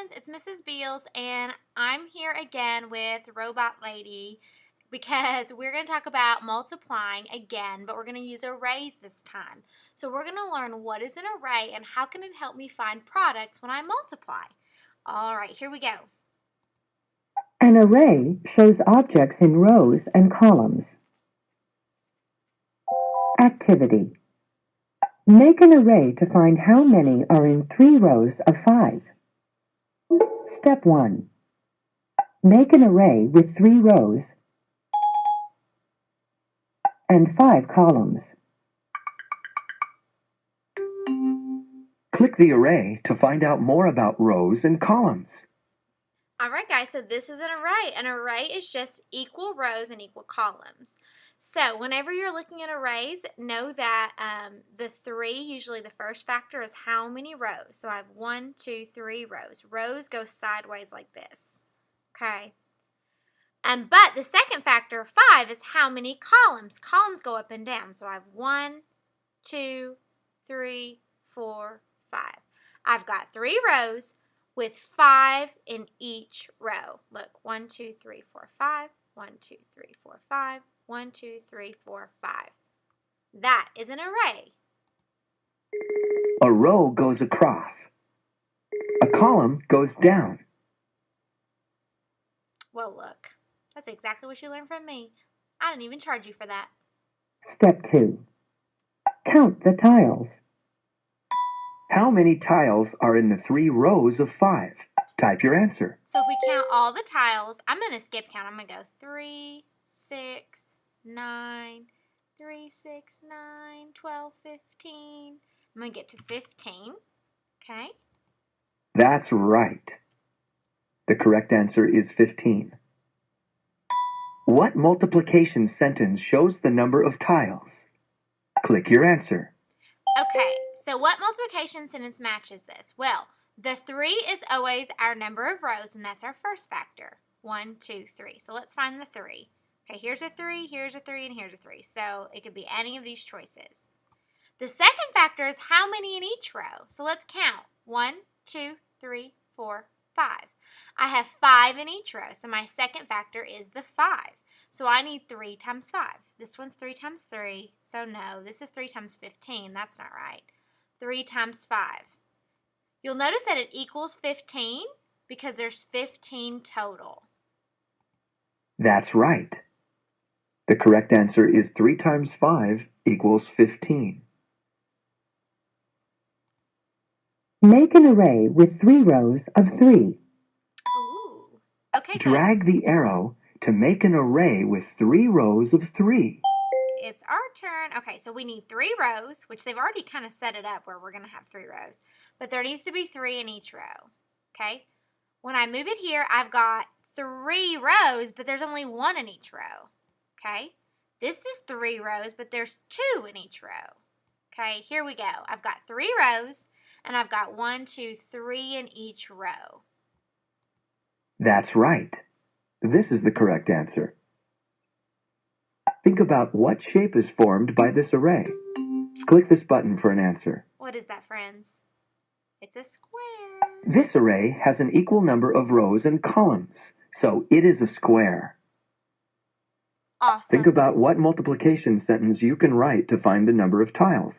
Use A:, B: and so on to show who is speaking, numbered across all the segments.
A: friends, it's Mrs. Beals, and I'm here again with Robot Lady because we're going to talk about multiplying again, but we're going to use arrays this time. So we're going to learn what is an array and how can it help me find products when I multiply. All right, here we go.
B: An array shows objects in rows and columns. Activity. Make an array to find how many are in 3 rows of 5. Step 1. Make an array with 3 rows and 5 columns.
C: Click the array to find out more about rows and columns.
A: Alright guys, so this is an array. An array is just equal rows and equal columns. So whenever you're looking at arrays, know that the 3, usually the first factor is how many rows. So I have 1, 2, 3 rows. Rows go sideways like this. Okay. But the second factor, 5, is how many columns. Columns go up and down. So I have 1, 2, 3, 4, 5. I've got 3 rows with 5 in each row. Look, 1, 2, 3, 4, 5. 1, 2, 3, 4, 5. 1, 2, 3, 4, 5. That is an array.
C: A row goes across. A column goes down.
A: Well, look, that's exactly what you learned from me. I didn't even charge you for that.
B: Step 2. Count the tiles.
C: How many tiles are in the 3 rows of 5? Type your answer.
A: So if we count all the tiles, I'm going to skip count. I'm going to go 3, 6, 9, 3, 6, 9, 12, 15. I'm going to get to 15. Okay.
C: That's right. The correct answer is 15. What multiplication sentence shows the number of tiles? Click your answer.
A: Okay, so what multiplication sentence matches this? Well, the 3 is always our number of rows, and that's our first factor. 1, 2, 3. So let's find the 3. Okay, here's a 3, here's a 3, and here's a 3. So it could be any of these choices. The second factor is how many in each row. So let's count. 1, 2, 3, 4, 5. I have 5 in each row, so my second factor is the 5. So I need 3 times 5. This one's 3 times 3, so no. This is 3 times 15. That's not right. 3 times 5. You'll notice that it equals 15 because there's 15 total.
C: That's right. The correct answer is 3 times 5 equals 15.
B: Make an array with 3 rows of 3.
A: Ooh. Okay, so
C: Drag the arrow to make an array with 3 rows of 3.
A: it's our turn. Okay, so we need 3 rows, which they've already kind of set it up where we're going to have 3 rows. But there needs to be 3 in each row. Okay? When I move it here, I've got 3 rows, but there's only 1 in each row. Okay? This is 3 rows, but there's 2 in each row. Okay, here we go. I've got 3 rows, and I've got 1, 2, 3 in each row.
C: That's right. This is the correct answer. Think about what shape is formed by this array. Click this button for an answer.
A: What is that, friends? It's a square.
C: This array has an equal number of rows and columns, so it is a square.
A: Awesome.
C: Think about what multiplication sentence you can write to find the number of tiles.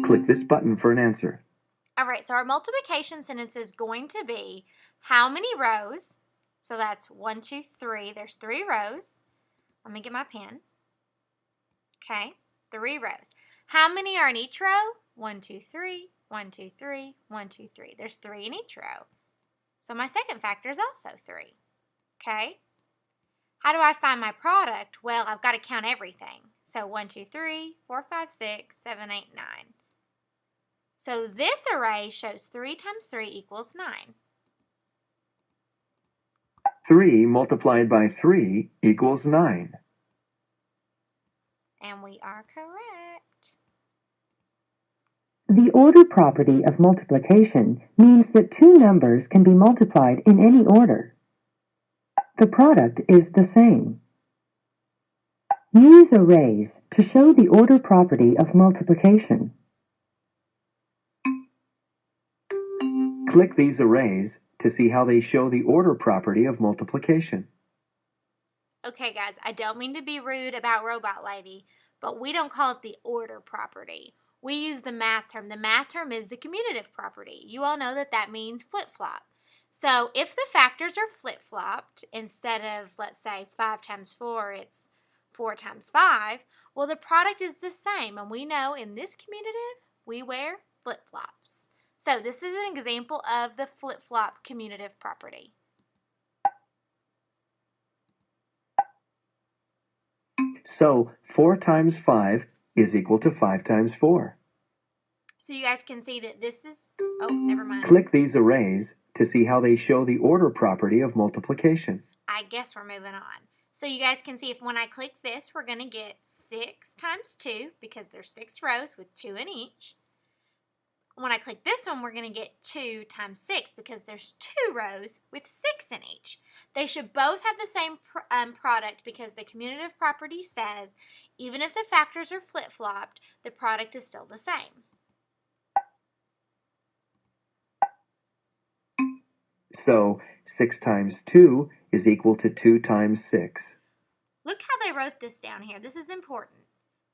C: Click this button for an answer.
A: All right, so our multiplication sentence is going to be how many rows? So that's 1, 2, 3. There's 3 rows. Let me get my pen. Okay, 3 rows. How many are in each row? 1, 2, 3, 1, 2, 3, 1, 2, 3. There's 3 in each row. So my second factor is also 3. Okay? How do I find my product? Well, I've got to count everything. So 1, 2, 3, 4, 5, 6, 7, 8, 9. So this array shows 3 times 3 equals 9.
C: 3 multiplied by 3 equals 9.
A: And we are correct.
B: The order property of multiplication means that 2 numbers can be multiplied in any order. The product is the same. Use arrays to show the order property of multiplication.
C: Click these arrays to see how they show the order property of multiplication.
A: Okay, guys, I don't mean to be rude about Robot Lady, but we don't call it the order property. We use the math term. The math term is the commutative property. You all know that that means flip-flop. So if the factors are flip-flopped, instead of, let's say, 5 times 4, it's 4 times 5, well, the product is the same. And we know in this commutative, we wear flip-flops. So this is an example of the flip-flop commutative property.
C: So 4 times 5 is equal to 5 times 4.
A: So you guys can see that this is, oh, never mind.
C: Click these arrays to see how they show the order property of multiplication.
A: I guess we're moving on. So you guys can see if when I click this, we're going to get 6 times 2 because there's 6 rows with 2 in each. When I click this one, we're going to get 2 times 6 because there's 2 rows with 6 in each. They should both have the same product because the commutative property says even if the factors are flip-flopped, the product is still the same.
C: So 6 times 2 is equal to 2 times 6.
A: Look how they wrote this down here. This is important.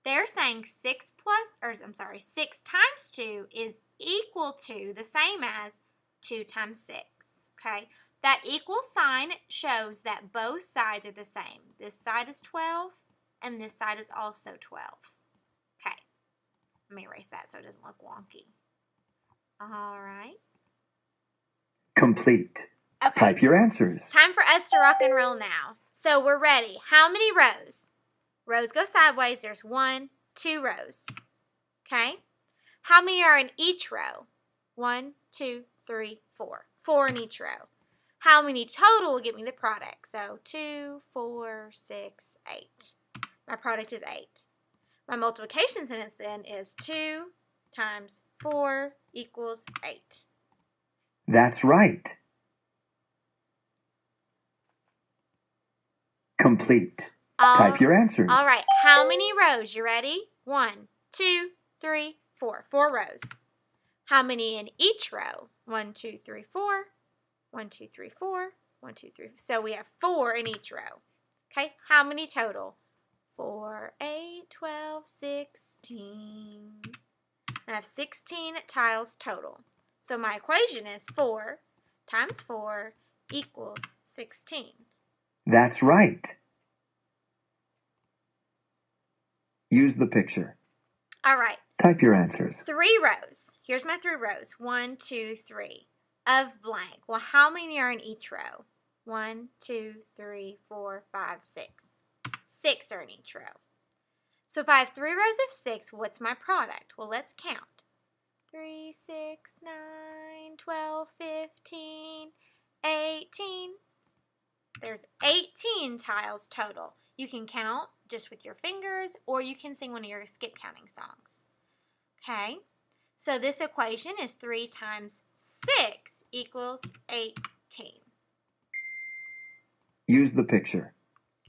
A: They're saying 6 times 2 is equal to the same as 2 times 6. Okay? That equal sign shows that both sides are the same. This side is 12 and this side is also 12. Okay. Let me erase that so it doesn't look wonky. All right.
C: Complete.
A: Okay.
C: Type your answers.
A: It's time for us to rock and roll now. So we're ready. How many rows? Rows go sideways. There's 1, 2 rows. Okay? How many are in each row? 1, 2, 3, 4. 4 in each row. How many total will give me the product? So 2, 4, 6, 8. My product is 8. My multiplication sentence then is 2 times 4 equals 8.
C: That's right. Complete. Type your answers.
A: All right. How many rows? You ready? 1, 2, 3, 4. 4 rows. How many in each row? 1, 2, 3, 4. 1, 2, 3, 4. 1, 2, 3. So we have 4 in each row. Okay. How many total? 4, 8, 12, 16. I have 16 tiles total. So my equation is 4 times 4 equals 16.
C: That's right. Use the picture.
A: All right.
C: Type your answers.
A: 3 rows. Here's my 3 rows. 1, 2, 3 of blank. Well, how many are in each row? 1, 2, 3, 4, 5, 6. 6 are in each row. So if I have 3 rows of 6, what's my product? Well, let's count. 3, 6, 9, 12, 15, 18. There's 18 tiles total. You can count just with your fingers, or you can sing one of your skip counting songs. Okay, so this equation is 3 times 6 equals 18.
C: Use the picture.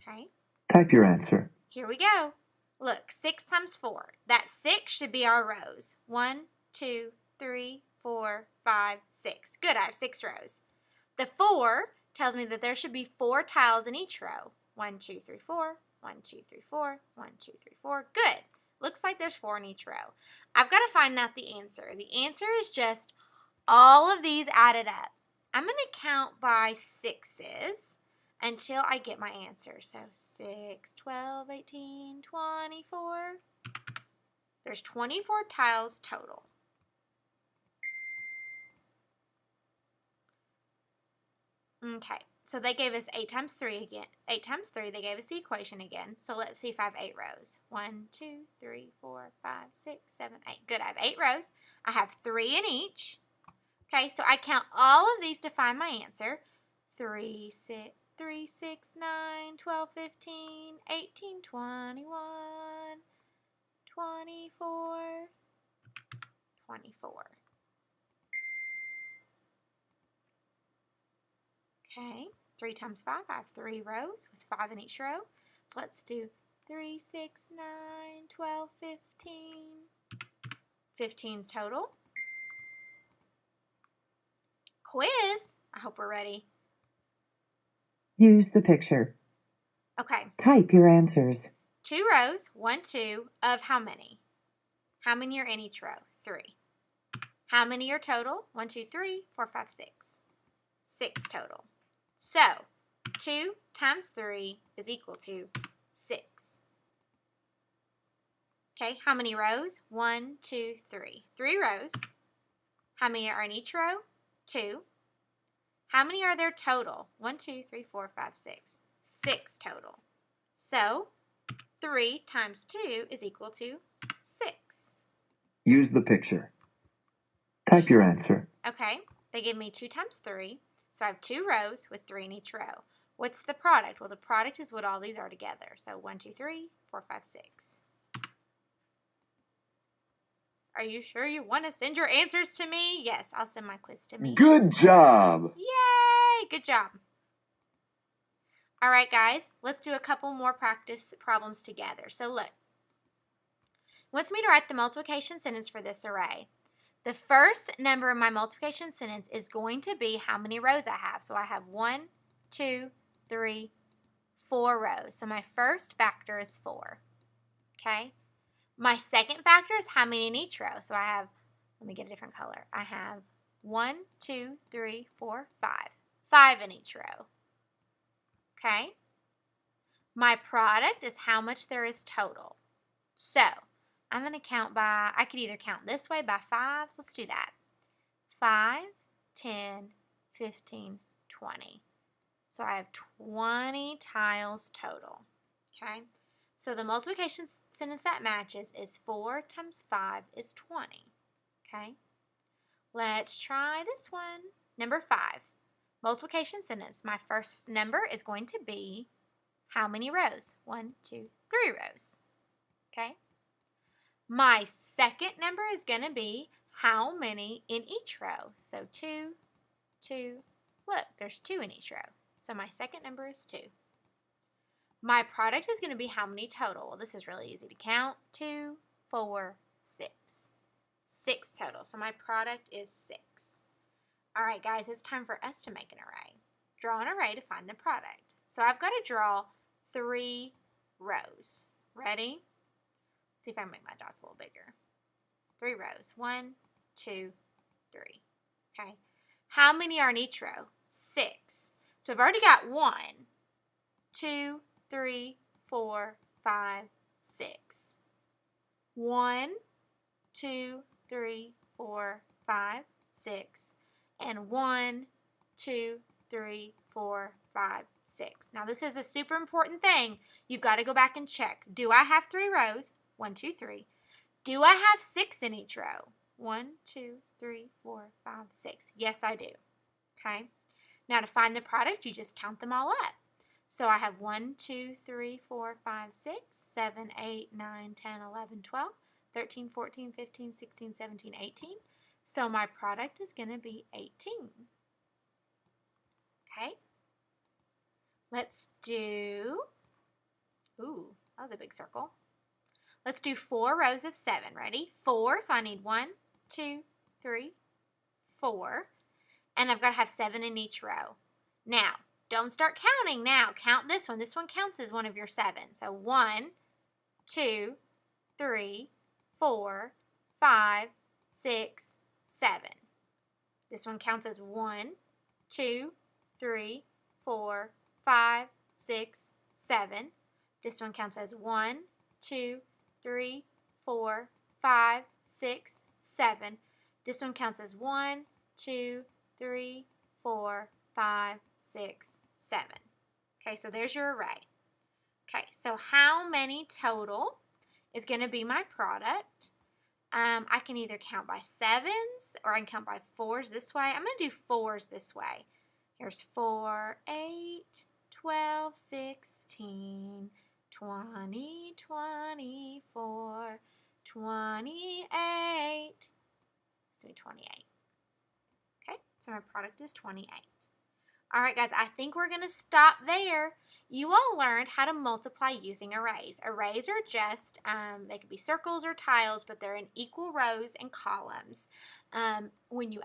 A: Okay,
C: Type your answer.
A: here we go. Look, 6 times 4. That 6 should be our rows. 1, 2, 3, 4, 5, 6. Good, I have 6 rows. The 4 tells me that there should be 4 tiles in each row. 1, 2, 3, 4. 1, 2, 3, 4. 1, 2, 3, 4. Good. Looks like there's 4 in each row. I've got to find out the answer. The answer is just all of these added up. I'm going to count by 6s until I get my answer. So 6, 12, 18, 24. There's 24 tiles total. Okay, so they gave us 8 times 3 again. 8 times 3, they gave us the equation again. So let's see if I have 8 rows. 1, 2, 3, 4, 5, 6, 7, 8. Good, I have 8 rows. I have 3 in each. Okay, so I count all of these to find my answer. 3, 6, 9, 12, 15, 18, 21, 24, 24. Okay, 3 times 5, I have 3 rows with 5 in each row. So let's do 3, 6, 9, 12, 15. 15 total. Quiz, I hope we're ready.
B: Use the picture.
A: Okay,
B: Type your answers.
A: 2 rows, 1, 2, of how many? How many are in each row? 3. How many are total? 1, 2, 3, 4, 5, 6. 6 total. So, 2 times 3 is equal to 6. Okay, how many rows? 1, 2, 3. 3 rows. How many are in each row? 2. How many are there total? 1, 2, 3, 4, 5, 6. 6 total. So, 3 times 2 is equal to 6.
C: Use the picture. Type your answer.
A: Okay, they give me 2 times 3, so I have 2 rows with 3 in each row. What's the product? Well, the product is what all these are together. So 1, 2, 3, 4, 5, 6. Are you sure you want to send your answers to me? Yes, I'll send my quiz to me.
C: Good job!
A: Yay! Good job. All right, guys, let's do a couple more practice problems together. So look, it wants me to write the multiplication sentence for this array. The first number in my multiplication sentence is going to be how many rows I have. So I have 1, 2, 3, 4 rows. So my first factor is 4. Okay? My second factor is how many in each row. So I have, let me get a different color. I have 1, 2, 3, 4, 5. 5 in each row. Okay? My product is how much there is total. So, I'm going to count by, I could either count this way by 5s. Let's do that. 5, 10, 15, 20. So I have 20 tiles total. Okay? So the multiplication sentence that matches is 4 times 5 is 20. Okay? Let's try this one. Number 5. Multiplication sentence. My first number is going to be how many rows? 1, 2, 3 rows. Okay? My second number is going to be how many in each row. So 2, 2. Look, there's 2 in each row. So my second number is 2. My product is going to be how many total? Well, this is really easy to count. 2, 4, 6. 6 total. So my product is 6. All right, guys, it's time for us to make an array. Draw an array to find the product. So I've got to draw 3 rows. Ready? See if I can make my dots a little bigger. 3 rows. 1, 2, 3. Okay. How many are in each row? 6. So I've already got 1, 2, 3, 4, 5, 6. 1, 2, 3, 4, 5, 6. And 1, 2, 3, 4, 5, 6. Now this is a super important thing. You've got to go back and check. Do I have 3 rows? 1, 2, 3. Do I have 6 in each row? 1, 2, 3, 4, 5, 6. Yes, I do. Okay. Now to find the product, you just count them all up. So I have 1, 2, 3, 4, 5, 6, 7, 8, 9, 10, 11, 12, 13, 14, 15, 16, 17, 18. So my product is going to be 18. Okay. Let's do, ooh, that was a big circle. Let's do 4 rows of 7. Ready? 4. So I need 1, 2, 3, 4. And I've got to have 7 in each row. Now, don't start counting now. Count this one. This one counts as one of your 7. So 1, 2, 3, 4, 5, 6, 7. This one counts as 1, 2, 3, 4, 5, 6, 7. This one counts as 1, 2, 3, 4, 5, 6, 7. This one counts as 1, 2, 3, 4, 5, 6, 7. Okay, so there's your array. Okay, so how many total is going to be my product? I can either count by 7s or I can count by 4s this way. I'm going to do 4s this way. Here's 4, 8, 12, 16, 20, 24, 28. Let's do 28. Okay, so my product is 28. All right, guys, I think we're going to stop there. You all learned how to multiply using arrays. Arrays are just, they could be circles or tiles, but they're in equal rows and columns. When you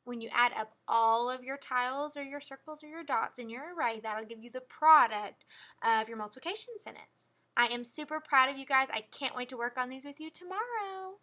A: when you add up all of your tiles or your circles or your dots in your array, that'll give you the product of your multiplication sentence. I am super proud of you guys. I can't wait to work on these with you tomorrow.